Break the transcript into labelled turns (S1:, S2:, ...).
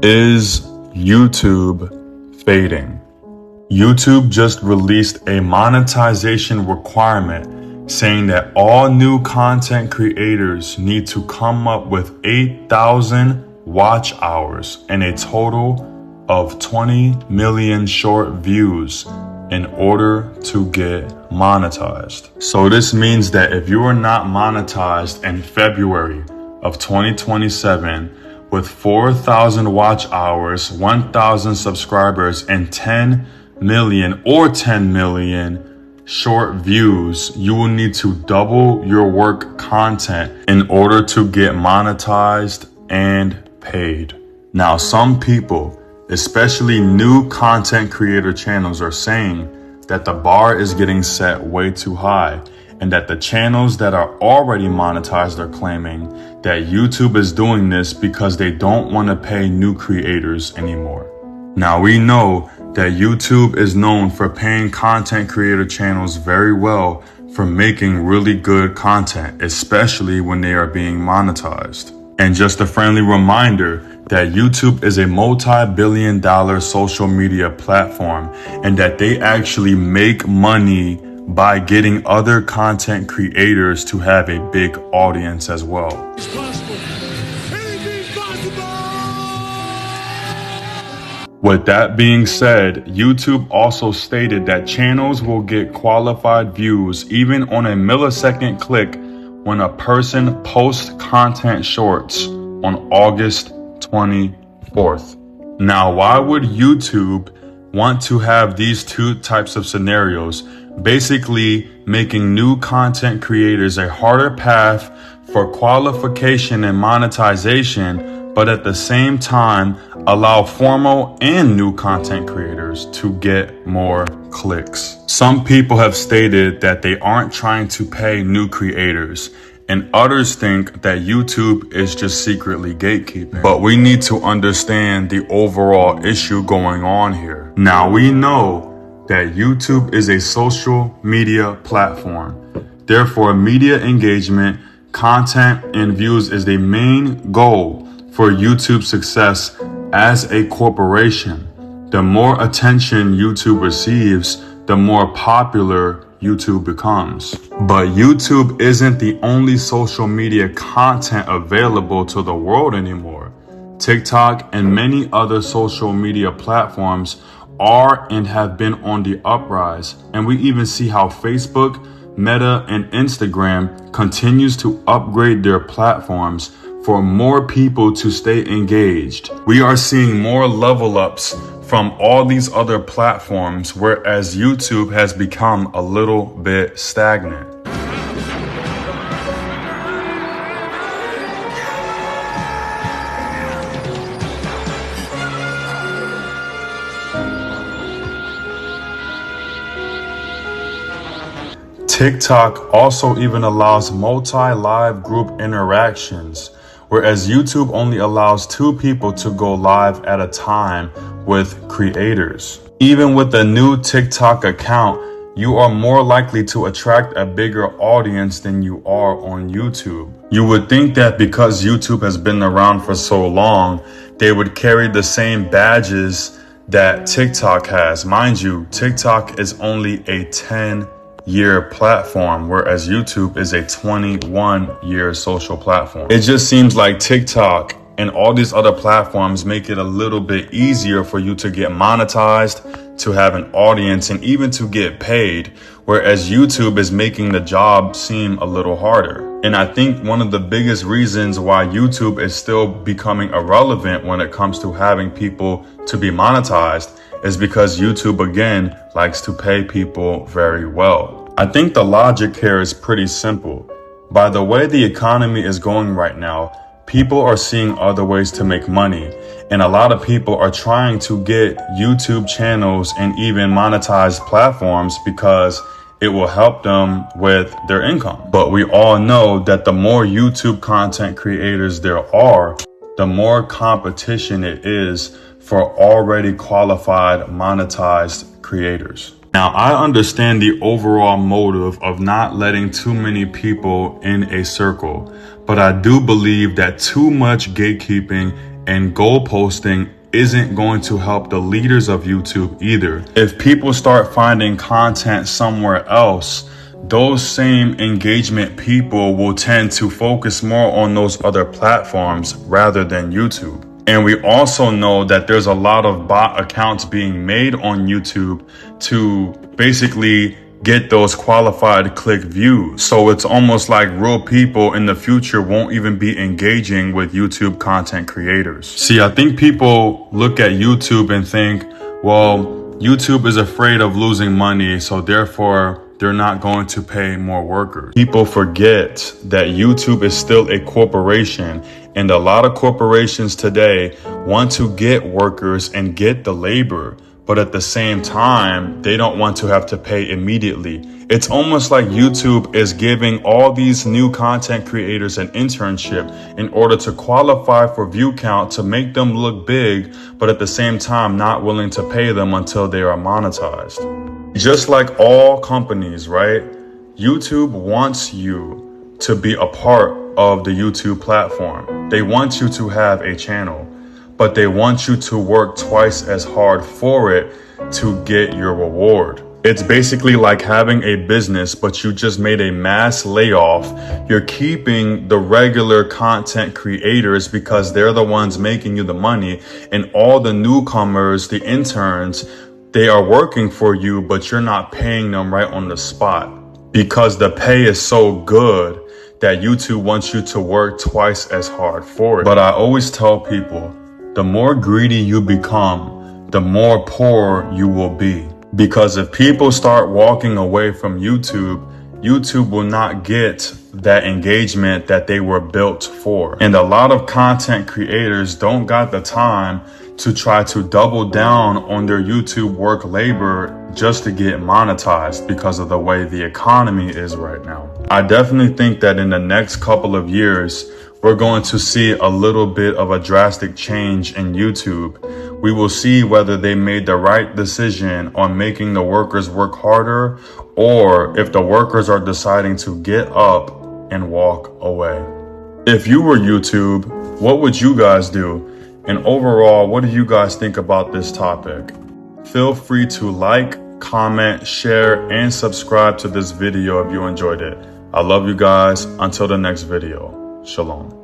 S1: Is YouTube fading? YouTube just released a monetization requirement saying that all new content creators need to come up with 8,000 watch hours and a total of 20 million short views in order to get monetized. So this means that if you are not monetized in February of 2027 with 4,000 watch hours, 1,000 subscribers, and 10 million short views, you will need to double your work content in order to get monetized and paid. Now, some people, especially new content creator channels, are saying that the bar is getting set way too high, and that the channels that are already monetized are claiming that YouTube is doing this because they don't want to pay new creators anymore. Now, we know that YouTube is known for paying content creator channels very well for making really good content, especially when they are being monetized. And just a friendly reminder that YouTube is a multi-billion-dollar social media platform, and that they actually make money by getting other content creators to have a big audience as well.
S2: It's possible. Anything's possible!
S1: With that being said, YouTube also stated that channels will get qualified views even on a millisecond click when a person posts content shorts on August 24th. Now, why would YouTube want to have these two types of scenarios? Basically making new content creators a harder path for qualification and monetization, but at the same time allow formal and new content creators to get more clicks. Some people have stated that they aren't trying to pay new creators, and others think that YouTube is just secretly gatekeeping. But we need to understand the overall issue going on here. Now, we know that YouTube is a social media platform. Therefore, media engagement, content, and views is the main goal for YouTube's success as a corporation. The more attention YouTube receives, the more popular YouTube becomes. But YouTube isn't the only social media content available to the world anymore. TikTok and many other social media platforms are and have been on the uprise, and we even see how Facebook, Meta, and Instagram continues to upgrade their platforms for more people to stay engaged. We are seeing more level ups from all these other platforms, whereas YouTube has become a little bit stagnant. TikTok also even allows multi-live group interactions, whereas YouTube only allows 2 people to go live at a time with creators. Even with a new TikTok account, you are more likely to attract a bigger audience than you are on YouTube. You would think that because YouTube has been around for so long, they would carry the same badges that TikTok has. Mind you, TikTok is only a 10-year platform, whereas YouTube is a 21-year social platform. It just seems like TikTok and all these other platforms make it a little bit easier for you to get monetized, to have an audience, and even to get paid, whereas YouTube is making the job seem a little harder. And I think one of the biggest reasons why YouTube is still becoming irrelevant when it comes to having people to be monetized is because YouTube, again, likes to pay people very well. I think the logic here is pretty simple. By the way the economy is going right now, people are seeing other ways to make money, and a lot of people are trying to get YouTube channels and even monetized platforms because it will help them with their income. But we all know that the more YouTube content creators there are, the more competition it is for already qualified monetized creators. Now, I understand the overall motive of not letting too many people in a circle, but I do believe that too much gatekeeping And goal posting isn't going to help the leaders of YouTube either. If people start finding content somewhere else, those same engagement people will tend to focus more on those other platforms rather than YouTube. And we also know that there's a lot of bot accounts being made on YouTube to basically get those qualified click views. So it's almost like real people in the future won't even be engaging with YouTube content creators. See, I think people look at YouTube and think, well, YouTube is afraid of losing money, so therefore they're not going to pay more workers. People forget that YouTube is still a corporation, and a lot of corporations today want to get workers and get the labor, but at the same time, they don't want to have to pay immediately. It's almost like YouTube is giving all these new content creators an internship in order to qualify for view count to make them look big, but at the same time, not willing to pay them until they are monetized. Just like all companies, right? YouTube wants you to be a part of the YouTube platform. They want you to have a channel, but they want you to work twice as hard for it to get your reward. It's basically like having a business, but you just made a mass layoff. You're keeping the regular content creators because they're the ones making you the money, and all the newcomers, the interns, they are working for you, but you're not paying them right on the spot because the pay is so good that YouTube wants you to work twice as hard for it. But I always tell people, the more greedy you become, the more poor you will be. Because if people start walking away from YouTube, YouTube will not get that engagement that they were built for. And a lot of content creators don't got the time to try to double down on their YouTube work labor just to get monetized because of the way the economy is right now. I definitely think that in the next couple of years, we're going to see a little bit of a drastic change in YouTube. We will see whether they made the right decision on making the workers work harder, or if the workers are deciding to get up and walk away. If you were YouTube, what would you guys do? And overall, what do you guys think about this topic? Feel free to like, comment, share, and subscribe to this video if you enjoyed it. I love you guys. Until the next video. Shalom.